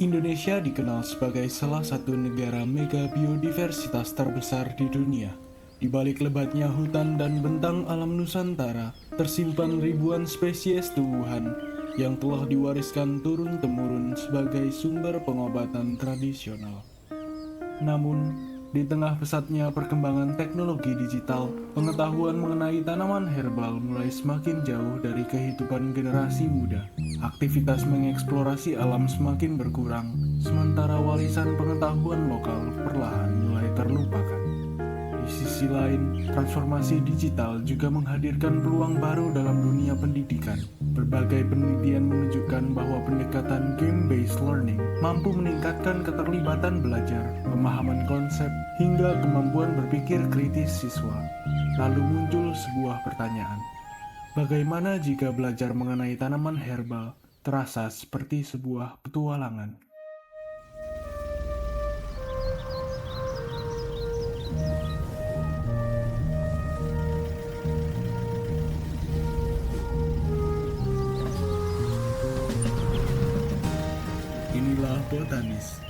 Indonesia dikenal sebagai salah satu negara mega biodiversitas terbesar di dunia. Di balik lebatnya hutan dan bentang alam Nusantara, tersimpan ribuan spesies tumbuhan yang telah diwariskan turun-temurun sebagai sumber pengobatan tradisional. Namun, di tengah pesatnya perkembangan teknologi digital, pengetahuan mengenai tanaman herbal mulai semakin jauh dari kehidupan generasi muda. Aktivitas mengeksplorasi alam semakin berkurang, sementara warisan pengetahuan lokal perlahan mulai terlupakan. Di sisi lain, transformasi digital juga menghadirkan peluang baru dalam dunia pendidikan. Berbagai penelitian menunjukkan bahwa pendekatan game-based learning mampu meningkatkan keterlibatan belajar, pemahaman konsep, hingga kemampuan berpikir kritis siswa. Lalu muncul sebuah pertanyaan. Bagaimana jika belajar mengenai tanaman herbal terasa seperti sebuah petualangan? Inilah Botanis,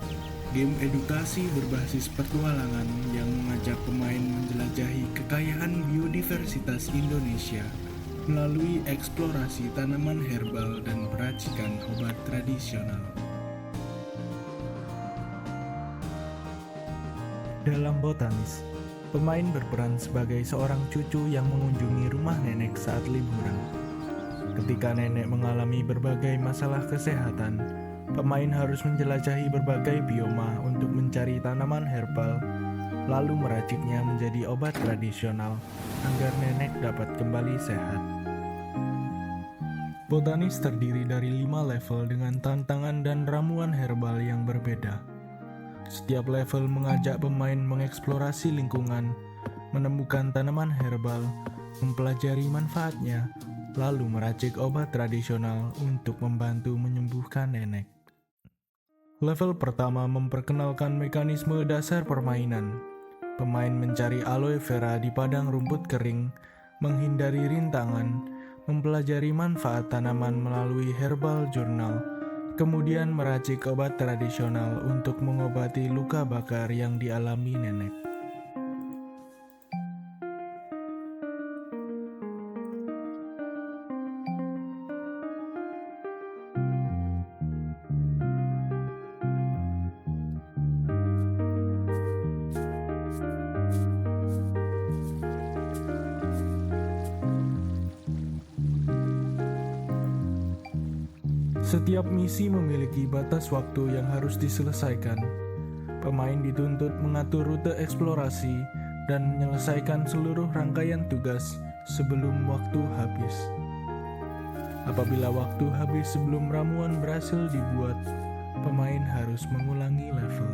game edukasi berbasis petualangan yang mengajak pemain menjelajahi kekayaan biodiversitas Indonesia melalui eksplorasi tanaman herbal dan peracikan obat tradisional. Dalam Botanis, pemain berperan sebagai seorang cucu yang mengunjungi rumah nenek saat liburan. Ketika nenek mengalami berbagai masalah kesehatan, pemain harus menjelajahi berbagai bioma untuk mencari tanaman herbal, lalu meraciknya menjadi obat tradisional agar nenek dapat kembali sehat. Botanis terdiri dari 5 level dengan tantangan dan ramuan herbal yang berbeda. Setiap level mengajak pemain mengeksplorasi lingkungan, menemukan tanaman herbal, mempelajari manfaatnya, lalu meracik obat tradisional untuk membantu menyembuhkan nenek. Level pertama memperkenalkan mekanisme dasar permainan. Pemain mencari aloe vera di padang rumput kering, menghindari rintangan, mempelajari manfaat tanaman melalui herbal journal, kemudian meracik obat tradisional untuk mengobati luka bakar yang dialami nenek. Setiap misi memiliki batas waktu yang harus diselesaikan. Pemain dituntut mengatur rute eksplorasi dan menyelesaikan seluruh rangkaian tugas sebelum waktu habis. Apabila waktu habis sebelum ramuan berhasil dibuat, pemain harus mengulangi level.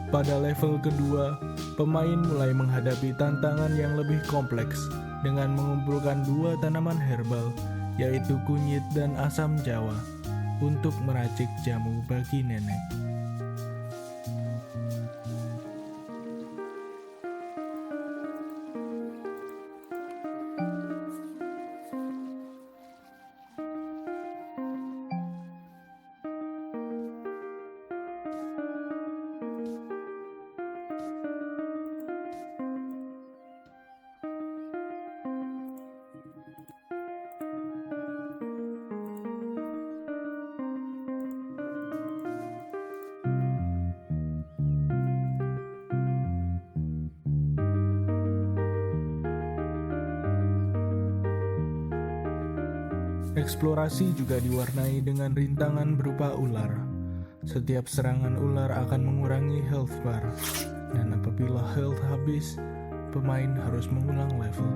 Pada level kedua, pemain mulai menghadapi tantangan yang lebih kompleks dengan mengumpulkan 2 tanaman herbal, yaitu kunyit dan asam jawa, untuk meracik jamu bagi nenek. Eksplorasi juga diwarnai dengan rintangan berupa ular. Setiap serangan ular akan mengurangi health bar, dan apabila health habis, pemain harus mengulang level.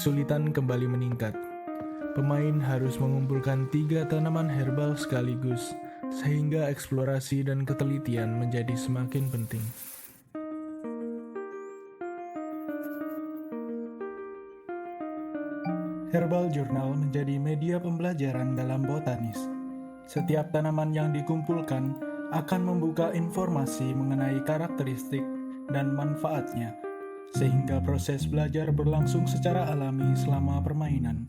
Kesulitan kembali meningkat. Pemain harus mengumpulkan 3 tanaman herbal sekaligus, sehingga eksplorasi dan ketelitian menjadi semakin penting. Herbal Journal menjadi media pembelajaran dalam botanis. Setiap tanaman yang dikumpulkan akan membuka informasi mengenai karakteristik dan manfaatnya, sehingga proses belajar berlangsung secara alami selama permainan.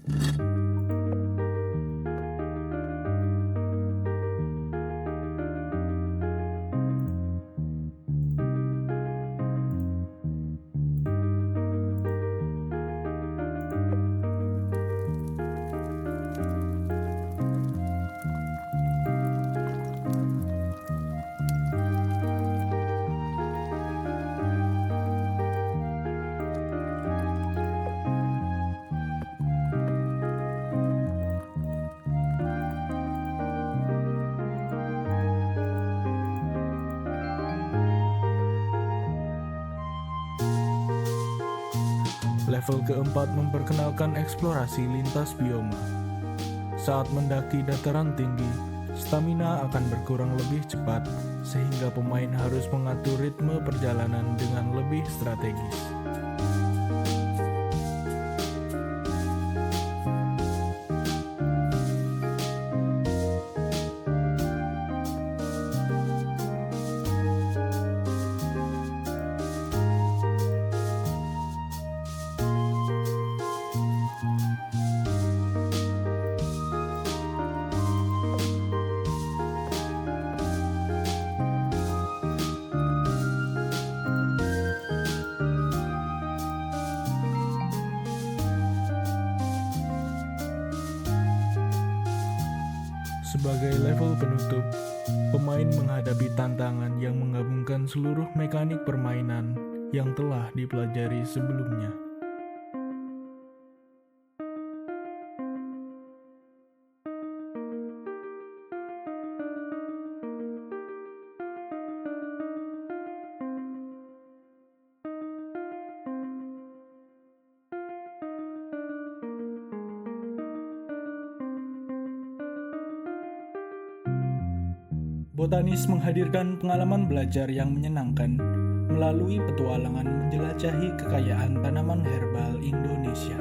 Level keempat memperkenalkan eksplorasi lintas bioma. Saat mendaki dataran tinggi, stamina akan berkurang lebih cepat, sehingga pemain harus mengatur ritme perjalanan dengan lebih strategis. Sebagai level penutup, pemain menghadapi tantangan yang menggabungkan seluruh mekanik permainan yang telah dipelajari sebelumnya. Botanis menghadirkan pengalaman belajar yang menyenangkan melalui petualangan menjelajahi kekayaan tanaman herbal Indonesia.